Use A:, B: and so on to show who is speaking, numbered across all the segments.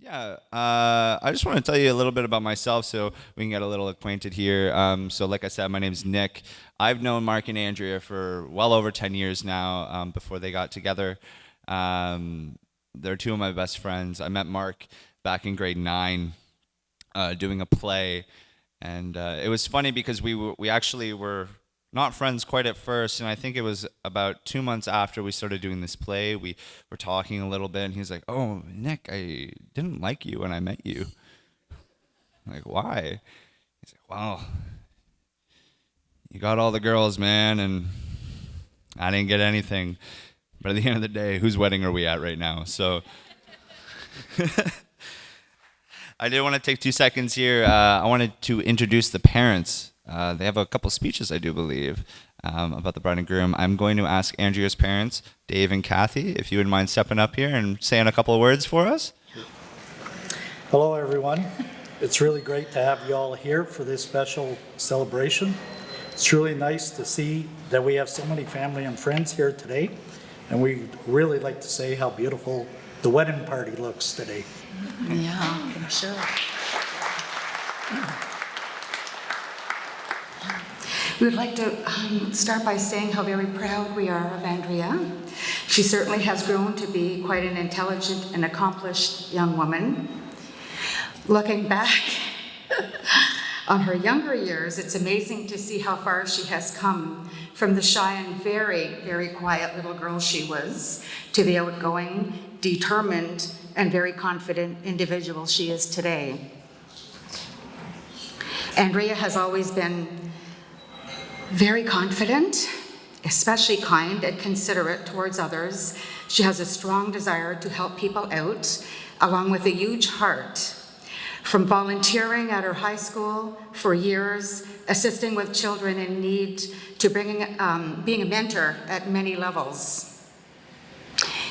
A: Yeah, I just want to tell you a little bit about myself so we can get a little acquainted here. So, like I said, my name's Nick. I've known Mark and Andrea for well over 10 years now, before they got together. Um, they're two of my best friends. I met Mark back in grade 9 doing a play, and it was funny because we actually were not friends quite at first, and I think it was about 2 months after we started doing this play, we were talking a little bit, and he's like, "Oh, Nick, I didn't like you when I met you." I'm like, why? He's like, "Well, you got all the girls, man, and I didn't get anything. But at the end of the day, whose wedding are we at right now?" So I did want to take 2 seconds here. I wanted to introduce the parents. They have a couple speeches, I do believe, about the bride and groom. I'm going to ask Andrea's parents, Dave and Kathy, if you would mind stepping up here and saying a couple of words for us.
B: Hello, everyone. It's really great to have you all here for this special celebration. It's really nice to see that we have so many family and friends here today, and we really like to say how beautiful the wedding party looks today.
C: Yeah, for sure. We would like to start by saying how very proud we are of Andrea. She certainly has grown to be quite an intelligent and accomplished young woman. Looking back on her younger years, it's amazing to see how far she has come from the shy and very, very quiet little girl she was to the outgoing, determined, and very confident individual she is today. Andrea has always been very confident, especially kind and considerate towards others. She has a strong desire to help people out, along with a huge heart. From volunteering at her high school for years, assisting with children in need, to being a mentor at many levels.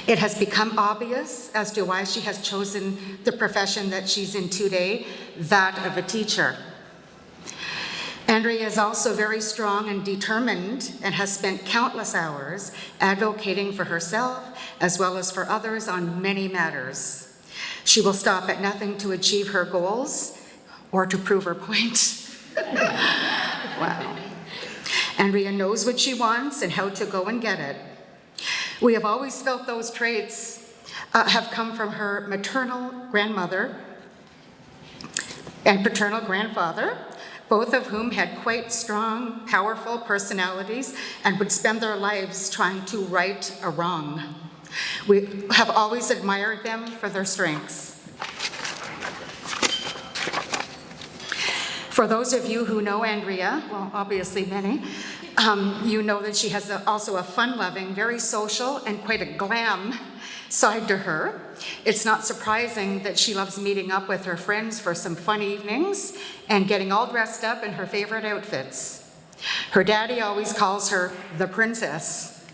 C: It has become obvious as to why she has chosen the profession that she's in today, that of a teacher. Andrea is also very strong and determined and has spent countless hours advocating for herself as well as for others on many matters. She will stop at nothing to achieve her goals or to prove her point. Wow. Andrea knows what she wants and how to go and get it. We have always felt those traits have come from her maternal grandmother and paternal grandfather, both of whom had quite strong, powerful personalities and would spend their lives trying to right a wrong. We have always admired them for their strengths. For those of you who know Andrea, well, obviously many, you know that she has also a fun-loving, very social, and quite a glam side to her. It's not surprising that she loves meeting up with her friends for some fun evenings and getting all dressed up in her favorite outfits. Her daddy always calls her the princess.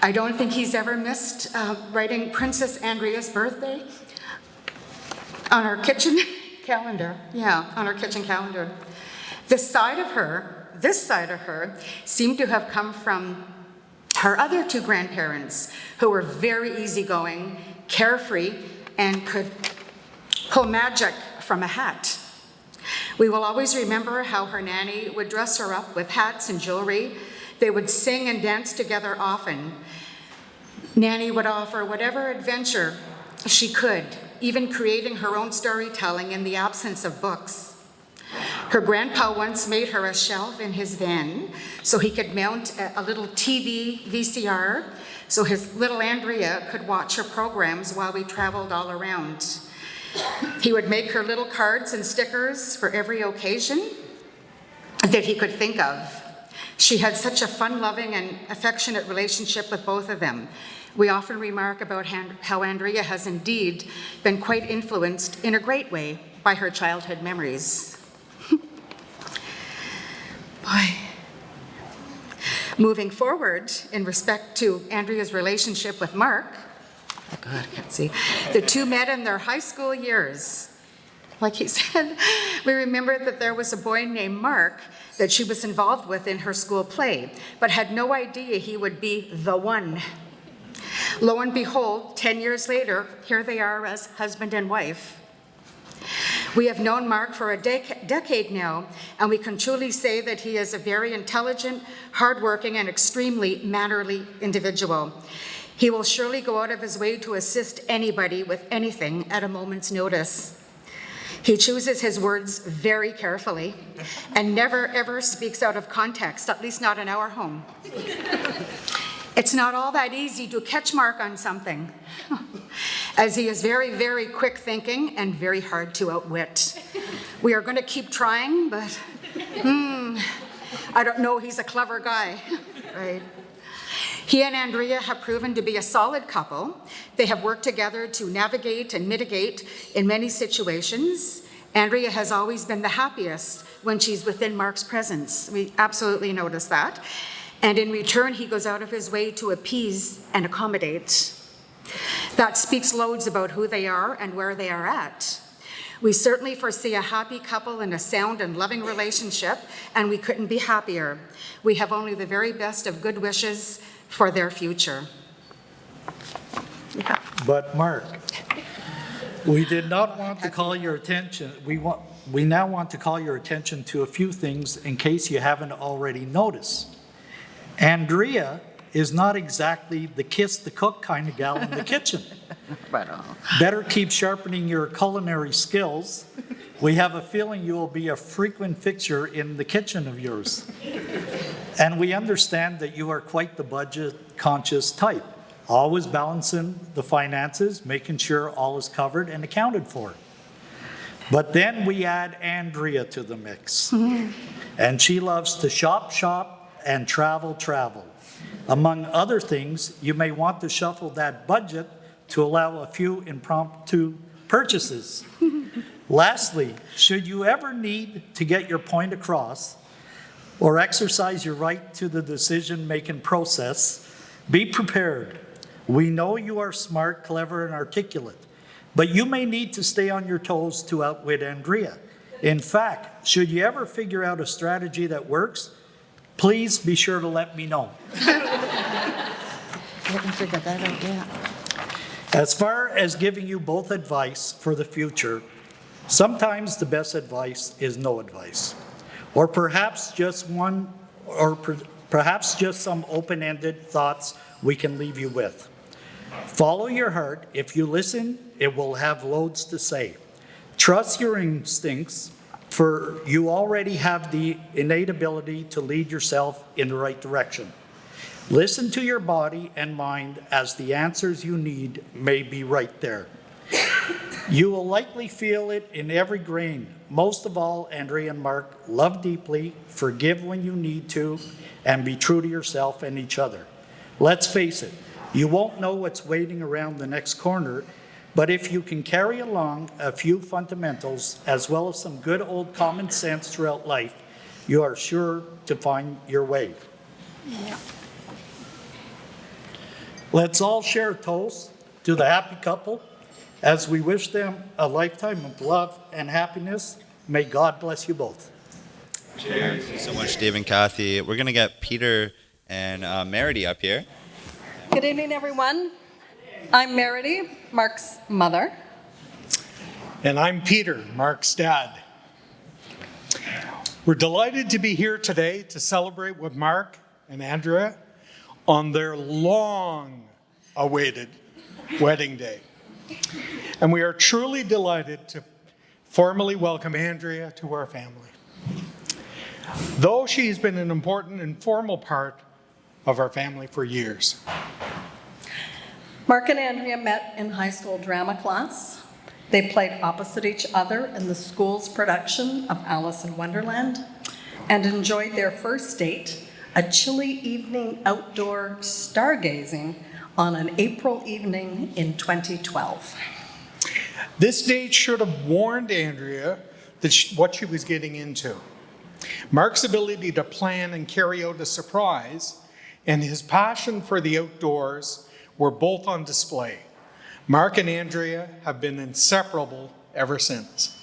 C: I don't think he's ever missed writing Princess Andrea's birthday on our kitchen calendar. Yeah, on our kitchen calendar. This side of her seemed to have come from her other two grandparents, who were very easygoing, carefree, and could pull magic from a hat. We will always remember how her nanny would dress her up with hats and jewelry. They would sing and dance together often. Nanny would offer whatever adventure she could, even creating her own storytelling in the absence of books. Her grandpa once made her a shelf in his van so he could mount a little TV VCR so his little Andrea could watch her programs while we traveled all around. He would make her little cards and stickers for every occasion that he could think of. She had such a fun-loving and affectionate relationship with both of them. We often remark about how Andrea has indeed been quite influenced in a great way by her childhood memories. Boy. Moving forward, in respect to Andrea's relationship with Mark, oh God, I can't see, the two met in their high school years. Like he said, we remember that there was a boy named Mark that she was involved with in her school play, but had no idea he would be the one. Lo and behold, 10 years later, here they are as husband and wife. We have known Mark for a decade now, and we can truly say that he is a very intelligent, hardworking, and extremely mannerly individual. He will surely go out of his way to assist anybody with anything at a moment's notice. He chooses his words very carefully and never ever speaks out of context, at least not in our home. It's not all that easy to catch Mark on something, as he is very, very quick thinking and very hard to outwit. We are going to keep trying, but I don't know, he's a clever guy, right? He and Andrea have proven to be a solid couple. They have worked together to navigate and mitigate in many situations. Andrea has always been the happiest when she's within Mark's presence. We absolutely notice that. And in return, he goes out of his way to appease and accommodate. That speaks loads about who they are and where they are at. We certainly foresee a happy couple in a sound and loving relationship, and we couldn't be happier. We have only the very best of good wishes for their future. Yeah.
B: But Mark, we did not want to call your attention. We now want to call your attention to a few things in case you haven't already noticed. Andrea is not exactly the kiss the cook kind of gal in the kitchen. Better keep sharpening your culinary skills. We have a feeling you will be a frequent fixture in the kitchen of yours. And we understand that you are quite the budget-conscious type, always balancing the finances, making sure all is covered and accounted for. But then we add Andrea to the mix. And she loves to shop, and travel. Among other things, you may want to shuffle that budget to allow a few impromptu purchases. Lastly, should you ever need to get your point across or exercise your right to the decision-making process, be prepared. We know you are smart, clever, and articulate, but you may need to stay on your toes to outwit Andrea. In fact, should you ever figure out a strategy that works, please be sure to let me know.
C: Figure that out, yeah.
B: As far as giving you both advice for the future, sometimes the best advice is no advice, or perhaps just perhaps just some open-ended thoughts we can leave you with. Follow your heart. If you listen, it will have loads to say. Trust your instincts, for you already have the innate ability to lead yourself in the right direction. Listen to your body and mind, as the answers you need may be right there. You will likely feel it in every grain. Most of all, Andrea and Mark, love deeply, forgive when you need to, and be true to yourself and each other. Let's face it, you won't know what's waiting around the next corner, but if you can carry along a few fundamentals as well as some good old common sense throughout life, you are sure to find your way.
C: Yeah.
B: Let's all share a toast to the happy couple as we wish them a lifetime of love and happiness. May God bless you both.
A: Cheers. Thank you so much, Dave and Kathy. We're going to get Peter and Meredy up here.
D: Good evening, everyone. I'm Meredy, Mark's mother.
E: And I'm Peter, Mark's dad. We're delighted to be here today to celebrate with Mark and Andrea on their long-awaited wedding day. And we are truly delighted to formally welcome Andrea to our family. Though she's been an important and formal part of our family for years.
D: Mark and Andrea met in high school drama class. They played opposite each other in the school's production of Alice in Wonderland and enjoyed their first date, a chilly evening outdoor stargazing on an April evening in 2012.
E: This date should have warned Andrea that what she was getting into. Mark's ability to plan and carry out a surprise and his passion for the outdoors were both on display. Mark and Andrea have been inseparable ever since.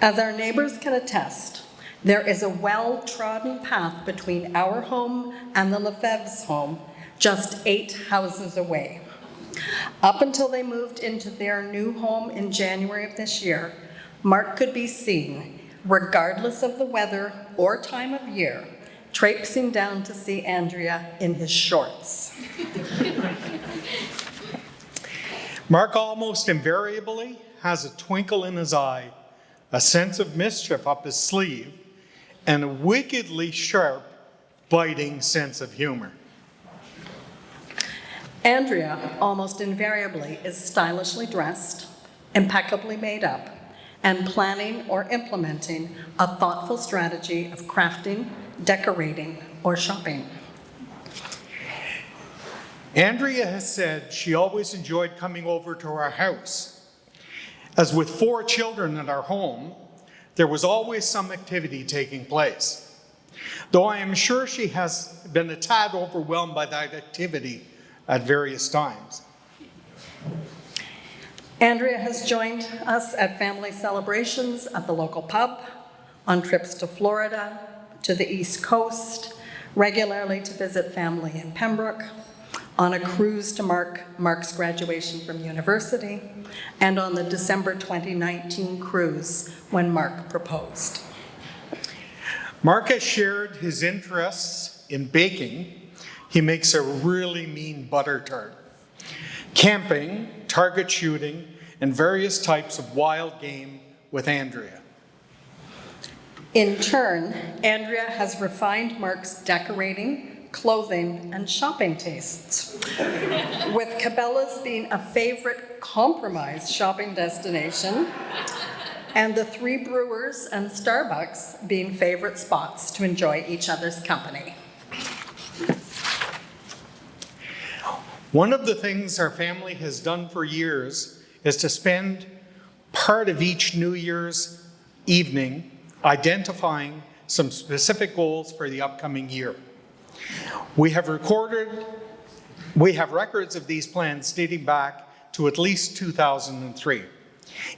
D: As our neighbors can attest, there is a well-trodden path between our home and the Lefebvre's home just 8 houses away. Up until they moved into their new home in January of this year, Mark could be seen, regardless of the weather or time of year, traipsing down to see Andrea in his shorts.
E: Mark almost invariably has a twinkle in his eye, a sense of mischief up his sleeve, and a wickedly sharp, biting sense of humor.
D: Andrea, almost invariably, is stylishly dressed, impeccably made up, and planning or implementing a thoughtful strategy of crafting, decorating, or shopping.
E: Andrea has said she always enjoyed coming over to our house. As with 4 children in our home, there was always some activity taking place. Though I am sure she has been a tad overwhelmed by that activity at various times.
D: Andrea has joined us at family celebrations at the local pub, on trips to Florida, to the East Coast, regularly to visit family in Pembroke, on a cruise to Mark's graduation from university, and on the December 2019 cruise when Mark proposed.
E: Mark has shared his interests in baking. He makes a really mean butter tart. Camping, target shooting, and various types of wild game with Andrea.
D: In turn, Andrea has refined Mark's decorating, clothing, and shopping tastes, with Cabela's being a favorite compromise shopping destination, and the 3 Brewers and Starbucks being favorite spots to enjoy each other's company.
E: One of the things our family has done for years is to spend part of each New Year's evening identifying some specific goals for the upcoming year. We have records of these plans dating back to at least 2003.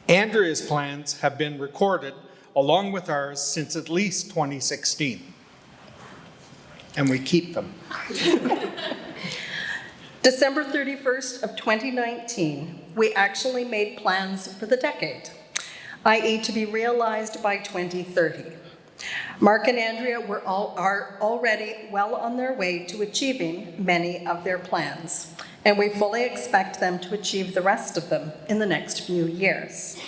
E: Andrea's plans have been recorded along with ours since at least 2016. And we keep them.
D: December 31st of 2019, we actually made plans for the decade, i.e. to be realized by 2030. Mark and Andrea are already well on their way to achieving many of their plans, and we fully expect them to achieve the rest of them in the next few years.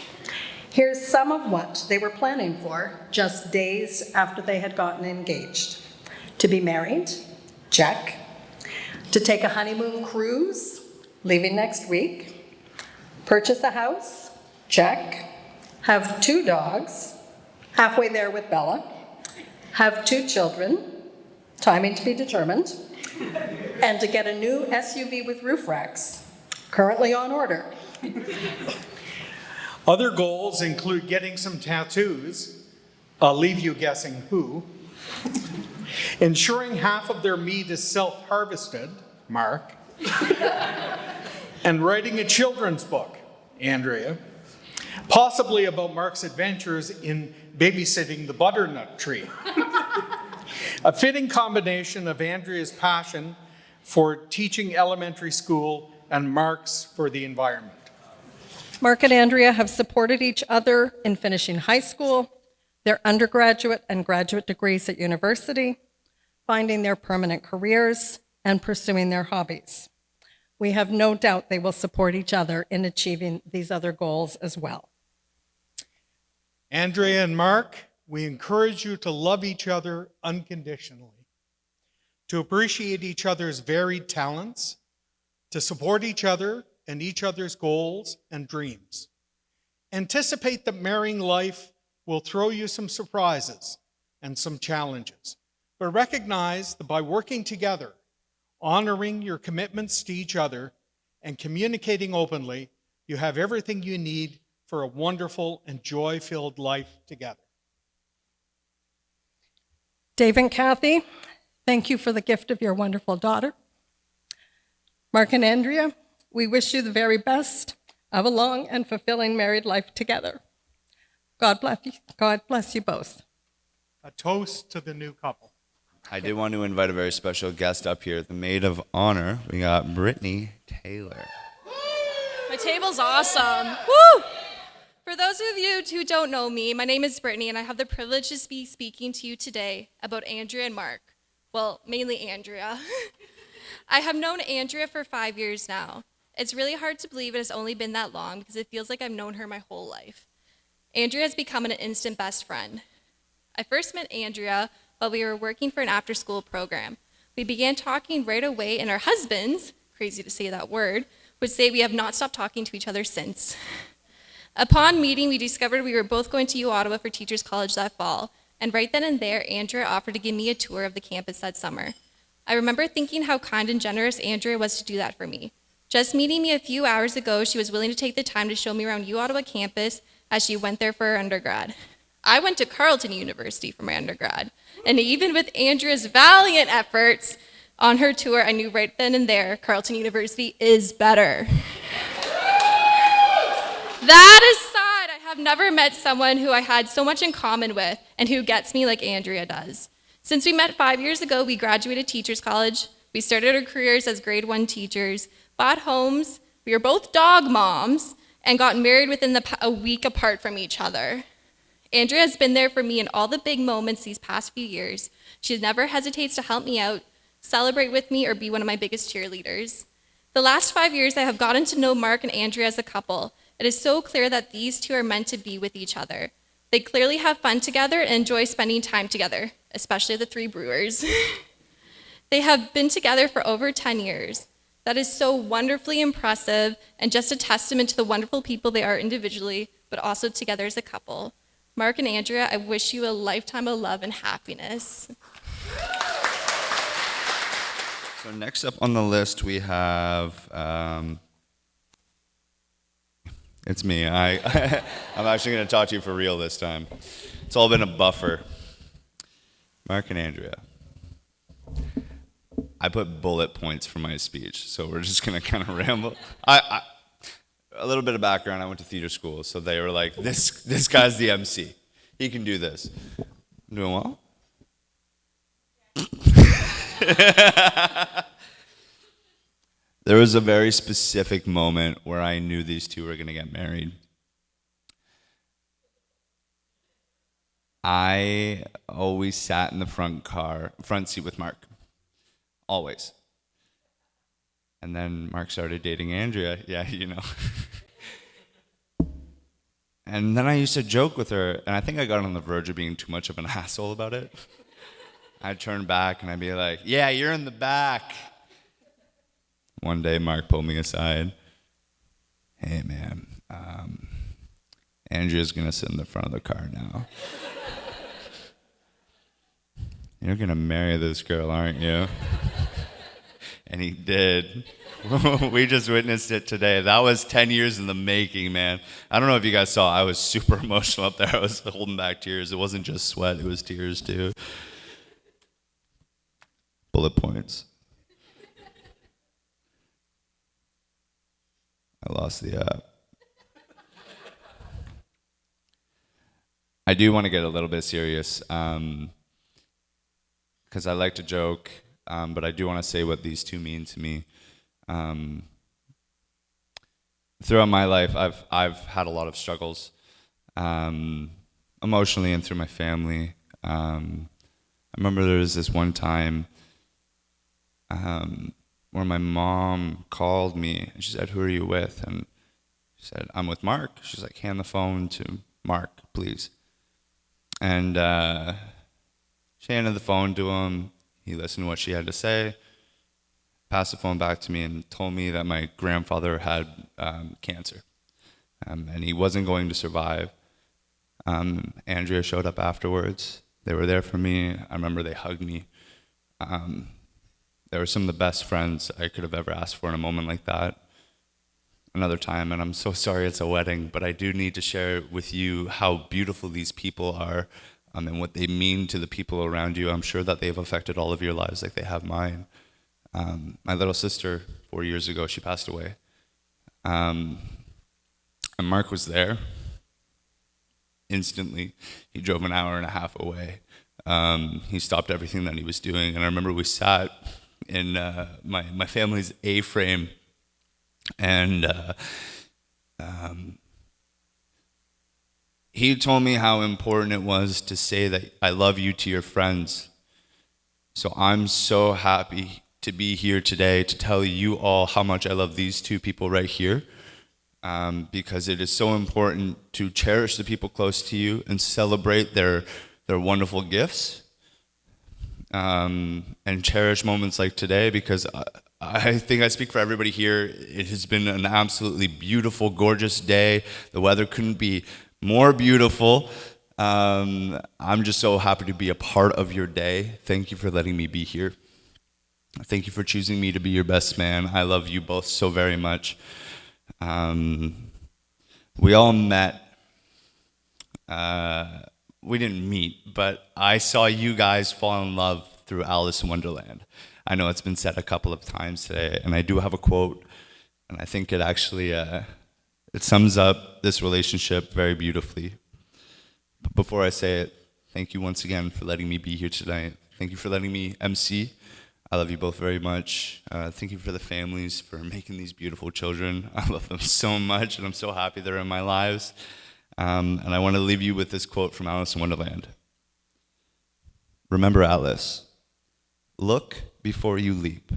D: Here's some of what they were planning for just days after they had gotten engaged. To be married, check. To take a honeymoon cruise, leaving next week. Purchase a house, check. Have 2 dogs, halfway there with Bella. Have 2 children, timing to be determined. And to get a new SUV with roof racks, currently on order.
E: Other goals include getting some tattoos. I'll leave you guessing who. Ensuring half of their meat is self-harvested, Mark. And writing a children's book, Andrea. Possibly about Mark's adventures in babysitting the butternut tree. A fitting combination of Andrea's passion for teaching elementary school and Mark's for the environment.
D: Mark and Andrea have supported each other in finishing high school, their undergraduate and graduate degrees at university, finding their permanent careers, and pursuing their hobbies. We have no doubt they will support each other in achieving these other goals as well.
E: Andrea and Mark, we encourage you to love each other unconditionally, to appreciate each other's varied talents, to support each other and each other's goals and dreams. Anticipate that marrying life will throw you some surprises and some challenges, but recognize that by working together, honoring your commitments to each other, and communicating openly, you have everything you need for a wonderful and joy-filled life together.
D: Dave and Kathy, thank you for the gift of your wonderful daughter. Mark and Andrea, we wish you the very best of a long and fulfilling married life together. God bless you both.
E: A toast to the new couple.
A: I did want to invite a very special guest up here, the Maid of Honor. We got Brittany Taylor.
F: My table's awesome. Woo! For those of you who don't know me, my name is Brittany, and I have the privilege to be speaking to you today about Andrea and Mark. Well, mainly Andrea. I have known Andrea for 5 years now. It's really hard to believe it has only been that long because it feels like I've known her my whole life. Andrea has become an instant best friend. I first met Andrea while we were working for an after-school program. We began talking right away, and our husbands, crazy to say that word, would say we have not stopped talking to each other since. Upon meeting, we discovered we were both going to U Ottawa for Teachers College that fall, and right then and there, Andrea offered to give me a tour of the campus that summer. I remember thinking how kind and generous Andrea was to do that for me. Just meeting me a few hours ago, she was willing to take the time to show me around U Ottawa campus as she went there for her undergrad. I went to Carleton University for my undergrad, and even with Andrea's valiant efforts on her tour, I knew right then and there Carleton University is better. That aside, I have never met someone who I had so much in common with and who gets me like Andrea does. Since we met 5 years ago, we graduated Teachers College, we started our careers as grade 1 teachers, bought homes, we were both dog moms, and got married within a week apart from each other. Andrea has been there for me in all the big moments these past few years. She never hesitates to help me out, celebrate with me, or be one of my biggest cheerleaders. The last 5 years, I have gotten to know Mark and Andrea as a couple. It is so clear that these two are meant to be with each other. They clearly have fun together and enjoy spending time together, especially the three brewers. They have been together for over 10 years. That is so wonderfully impressive and just a testament to the wonderful people they are individually, but also together as a couple. Mark and Andrea, I wish you a lifetime of love and happiness.
A: So next up on the list, we have, it's me. I'm actually going to talk to you for real this time. It's all been a buffer. Mark and Andrea. I put bullet points for my speech, so we're just going to kind of ramble. A little bit of background, I went to theater school, so they were like, this guy's the MC. He can do this. I'm doing well? There was a very specific moment where I knew these two were going to get married. I always sat in the front seat with Mark. Always. And then Mark started dating Andrea. Yeah, you know. And then I used to joke with her, and I think I got on the verge of being too much of an asshole about it. I'd turn back and I'd be like, yeah, you're in the back. One day, Mark pulled me aside. Hey, man, Andrea's going to sit in the front of the car now. You're going to marry this girl, aren't you? And he did. We just witnessed it today. That was 10 years in the making, man. I don't know if you guys saw, I was super emotional up there. I was holding back tears. It wasn't just sweat, it was tears too. Bullet points. I lost the app. I do want to get a little bit serious because I like to joke, but I do want to say what these two mean to me. Throughout my life, I've had a lot of struggles, emotionally and through my family. I remember there was this one time where my mom called me and she said, "Who are you with?" And she said, "I'm with Mark." She's like, "Hand the phone to Mark, please." And she handed the phone to him. He listened to what she had to say, passed the phone back to me, and told me that my grandfather had cancer, and he wasn't going to survive. Andrea showed up afterwards. They were there for me. I remember they hugged me. They were some of the best friends I could have ever asked for in a moment like that. Another time, and I'm so sorry it's a wedding, but I do need to share with you how beautiful these people are, and what they mean to the people around you. I'm sure that they've affected all of your lives like they have mine. My little sister, 4 years ago, she passed away. And Mark was there instantly. He drove an hour and a half away He stopped everything that he was doing, and I remember we sat in my family's A-frame, and he told me how important it was to say that I love you to your friends. So I'm so happy to be here today to tell you all how much I love these two people right here, because it is so important to cherish the people close to you and celebrate their wonderful gifts, and cherish moments like today, because I think I speak for everybody here. It has been an absolutely beautiful, gorgeous day. The weather couldn't be more beautiful. I'm just so happy to be a part of your day. Thank you for letting me be here. Thank you for choosing me to be your best man. I love you both so very much. We all met. We didn't meet, but I saw you guys fall in love through Alice in Wonderland. I know it's been said a couple of times today, and I do have a quote, and I think it actually it sums up this relationship very beautifully. But before I say it, thank you once again for letting me be here tonight. Thank you for letting me MC. I love you both very much. Thank you for the families for making these beautiful children. I love them so much, and I'm so happy they're in my lives. And I want to leave you with this quote from Alice in Wonderland. Remember, Alice, look before you leap.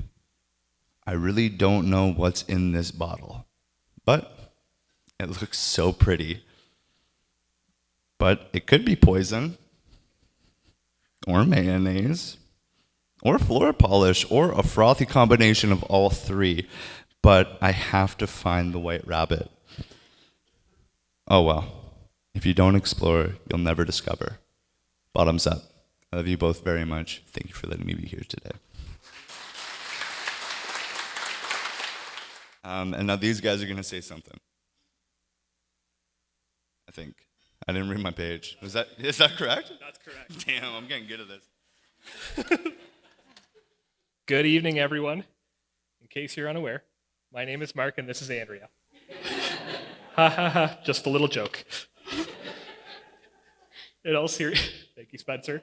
A: I really don't know what's in this bottle, but it looks so pretty. But it could be poison, or mayonnaise, or floor polish, or a frothy combination of all three. But I have to find the white rabbit. Oh well. If you don't explore, you'll never discover. Bottoms up. I love you both very much. Thank you for letting me be here today. And now these guys are going to say something. I think. I didn't read my page. Is that correct?
G: That's correct.
A: Damn, I'm getting good at this.
G: Good evening, everyone. In case you're unaware, my name is Mark and this is Andrea. Ha ha ha, just a little joke. In all seriousness, thank you, Spencer.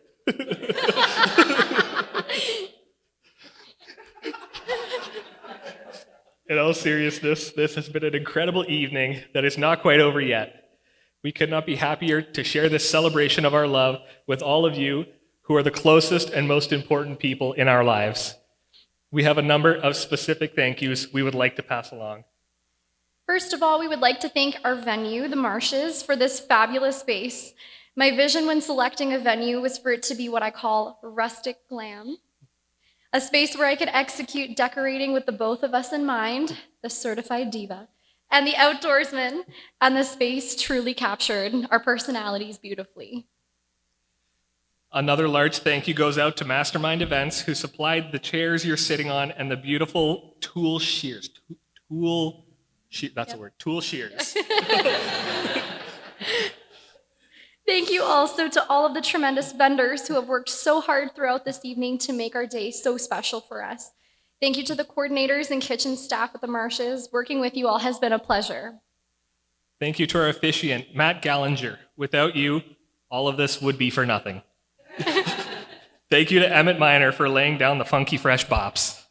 G: In all seriousness, this has been an incredible evening that is not quite over yet. We could not be happier to share this celebration of our love with all of you who are the closest and most important people in our lives. We have a number of specific thank yous we would like to pass along.
H: First of all, we would like to thank our venue, the Marshes, for this fabulous space. My vision when selecting a venue was for it to be what I call rustic glam. A space where I could execute decorating with the both of us in mind, the certified diva, and the outdoorsman, and the space truly captured our personalities beautifully.
G: Another large thank you goes out to Mastermind Events, who supplied the chairs you're sitting on and the beautiful tool shears. Tool shears.
H: Thank you also to all of the tremendous vendors who have worked so hard throughout this evening to make our day so special for us. Thank you to the coordinators and kitchen staff at the Marshes. Working with you all has been a pleasure.
G: Thank you to our officiant, Matt Gallinger. Without you, all of this would be for nothing. Thank you to Emmett Miner for laying down the funky fresh bops.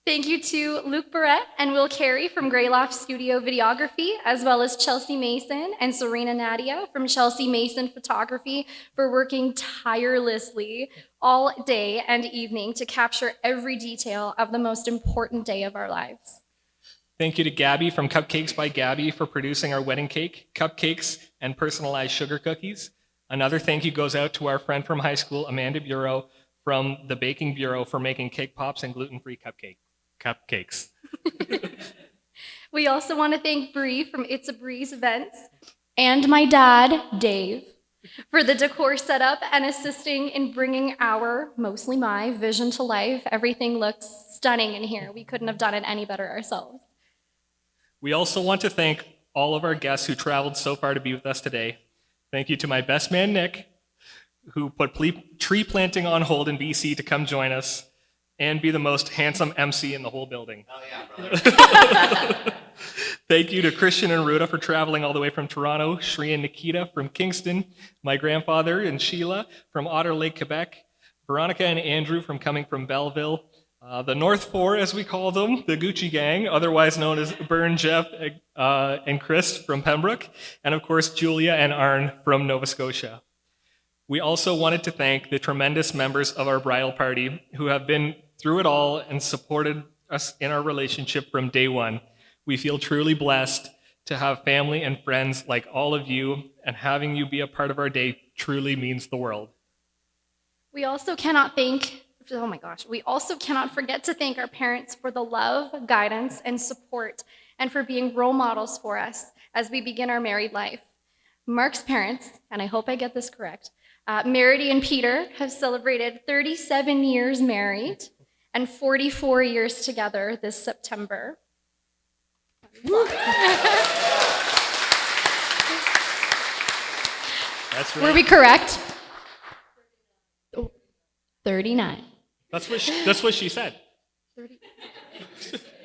H: Thank you to Luke Barrett and Will Carey from Greyloft Studio Videography, as well as Chelsea Mason and Serena Nadia from Chelsea Mason Photography for working tirelessly all day and evening to capture every detail of the most important day of our lives.
G: Thank you to Gabby from Cupcakes by Gabby for producing our wedding cake, cupcakes, and personalized sugar cookies. Another thank you goes out to our friend from high school, Amanda Bureau, from the Baking Bureau for making cake pops and gluten-free cupcakes.
H: We also want to thank Bree from It's a Breeze Events and my dad, Dave, for the decor setup and assisting in bringing our, mostly my, vision to life. Everything looks stunning in here. We couldn't have done it any better ourselves.
G: We also want to thank all of our guests who traveled so far to be with us today. Thank you to my best man, Nick, who put tree planting on hold in BC to come join us and be the most handsome MC in the whole building.
A: Oh yeah, brother.
G: Thank you to Christian and Ruta for traveling all the way from Toronto, Shri and Nikita from Kingston, my grandfather and Sheila from Otter Lake, Quebec, Veronica and Andrew coming from Belleville, the North Four, as we call them, the Gucci Gang, otherwise known as Bern, Jeff, and Chris from Pembroke, and of course Julia and Arn from Nova Scotia. We also wanted to thank the tremendous members of our bridal party who have been through it all and supported us in our relationship from day one. We feel truly blessed to have family and friends like all of you, and having you be a part of our day truly means the world.
H: We also cannot forget to thank our parents for the love, guidance, and support, and for being role models for us as we begin our married life. Mark's parents, and I hope I get this correct, Meredy and Peter have celebrated 37 years married and 44 years together this September.
G: That's right.
H: Were we correct? 39.
G: That's what she said.
H: 30.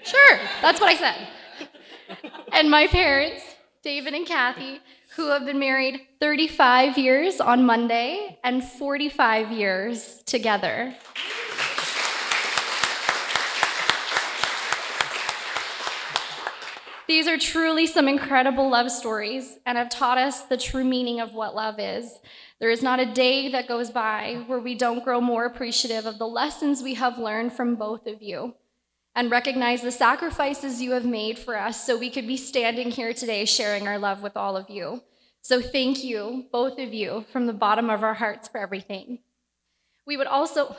H: Sure, that's what I said. And my parents, David and Kathy, who have been married 35 years on Monday and 45 years together. These are truly some incredible love stories and have taught us the true meaning of what love is. There is not a day that goes by where we don't grow more appreciative of the lessons we have learned from both of you and recognize the sacrifices you have made for us so we could be standing here today sharing our love with all of you. So thank you, both of you, from the bottom of our hearts for everything. We would also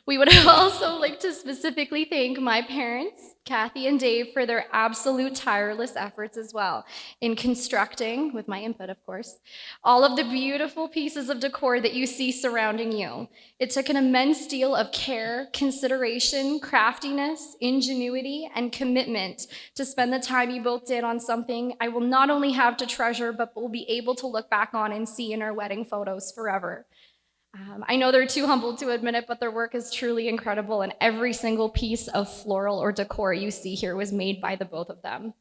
H: like to specifically thank my parents, Kathy and Dave, for their absolute tireless efforts as well in constructing, with my input of course, all of the beautiful pieces of decor that you see surrounding you. It took an immense deal of care, consideration, craftiness, ingenuity, and commitment to spend the time you both did on something I will not only have to treasure, but will be able to look back on and see in our wedding photos forever. I know they're too humble to admit it, but their work is truly incredible, and every single piece of floral or decor you see here was made by the both of them.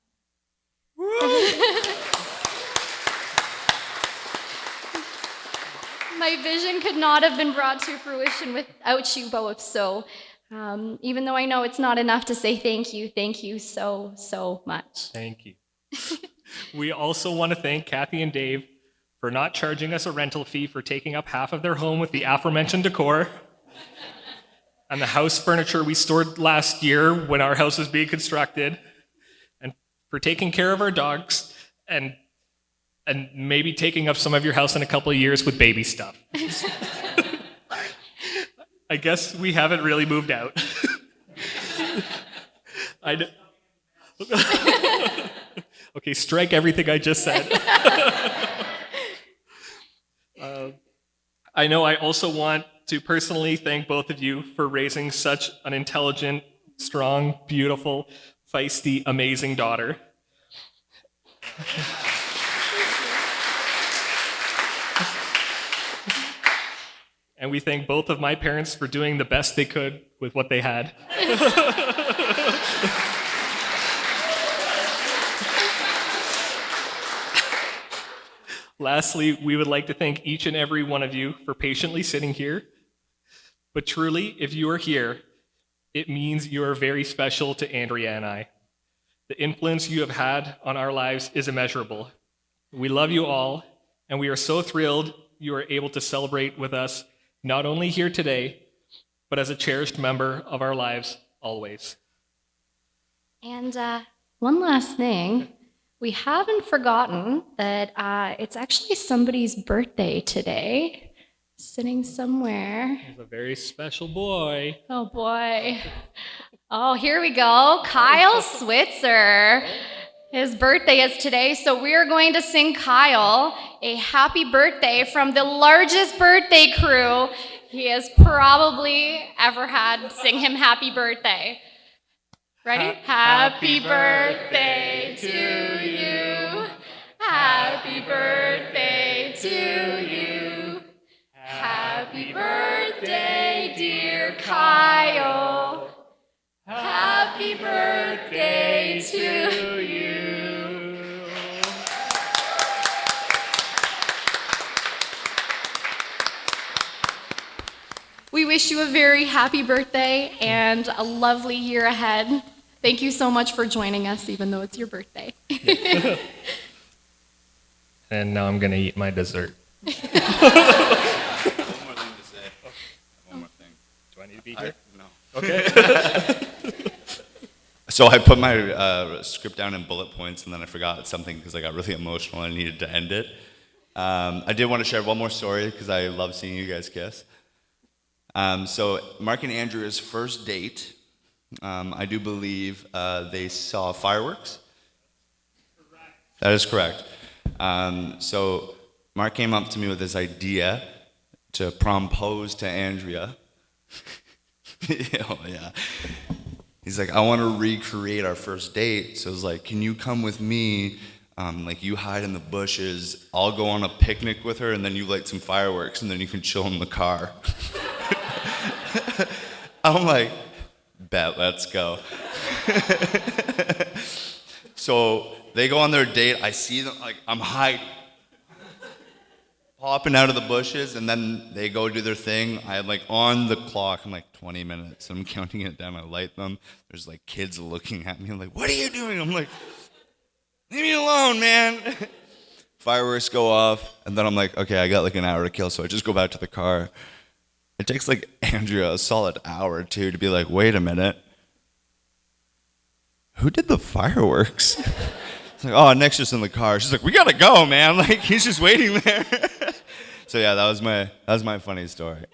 H: My vision could not have been brought to fruition without you both, so even though I know it's not enough to say thank you so, so much.
G: Thank you. We also want to thank Kathy and Dave for not charging us a rental fee for taking up half of their home with the aforementioned decor and the house furniture we stored last year when our house was being constructed, and for taking care of our dogs and maybe taking up some of your house in a couple of years with baby stuff. I guess we haven't really moved out. Okay, strike everything I just said. I know I also want to personally thank both of you for raising such an intelligent, strong, beautiful, feisty, amazing daughter. And we thank both of my parents for doing the best they could with what they had. Lastly, we would like to thank each and every one of you for patiently sitting here. But truly, if you are here, it means you are very special to Andrea and I. The influence you have had on our lives is immeasurable. We love you all, and we are so thrilled you are able to celebrate with us, not only here today, but as a cherished member of our lives always.
H: And one last thing. We haven't forgotten that it's actually somebody's birthday today, sitting somewhere.
G: He's a very special boy.
H: Oh boy. Oh, here we go. Kyle Switzer. His birthday is today, so we are going to sing Kyle a happy birthday from the largest birthday crew he has probably ever had. Sing him happy birthday. Ready? Happy birthday to you. Happy birthday to you. Happy birthday, dear Kyle. Happy birthday to you. wish you a very happy birthday and a lovely year ahead. Thank you so much for joining us, even though it's your birthday.
G: And now I'm going to eat my dessert.
A: One more thing to say. One more thing.
G: Do I need to be here?
A: No.
G: Okay.
A: So I put my script down in bullet points, and then I forgot something because I got really emotional and I needed to end it. I did want to share one more story because I love seeing you guys kiss. So Mark and Andrea's first date, I do believe they saw fireworks. That is correct. So Mark came up to me with this idea to propose to Andrea. Oh, yeah. He's like, I want to recreate our first date. So I was like, can you come with me? Like, you hide in the bushes. I'll go on a picnic with her, and then you light some fireworks, and then you can chill in the car. I'm like, bet, let's go. So they go on their date. I see them, like, I'm hiding, popping out of the bushes, and then they go do their thing. I had, like, on the clock, I'm like, 20 minutes. I'm counting it down. I light them. There's, like, kids looking at me. I'm like, what are you doing? I'm like, leave me alone, man. Fireworks go off, and then I'm like, okay, I got, like, an hour to kill, so I just go back to the car. It takes, like, Andrea a solid hour or two to be like, wait a minute. Who did the fireworks? It's like, oh, Nick's just in the car. She's like, we gotta go, man. Like, he's just waiting there. So yeah, that was my funny story.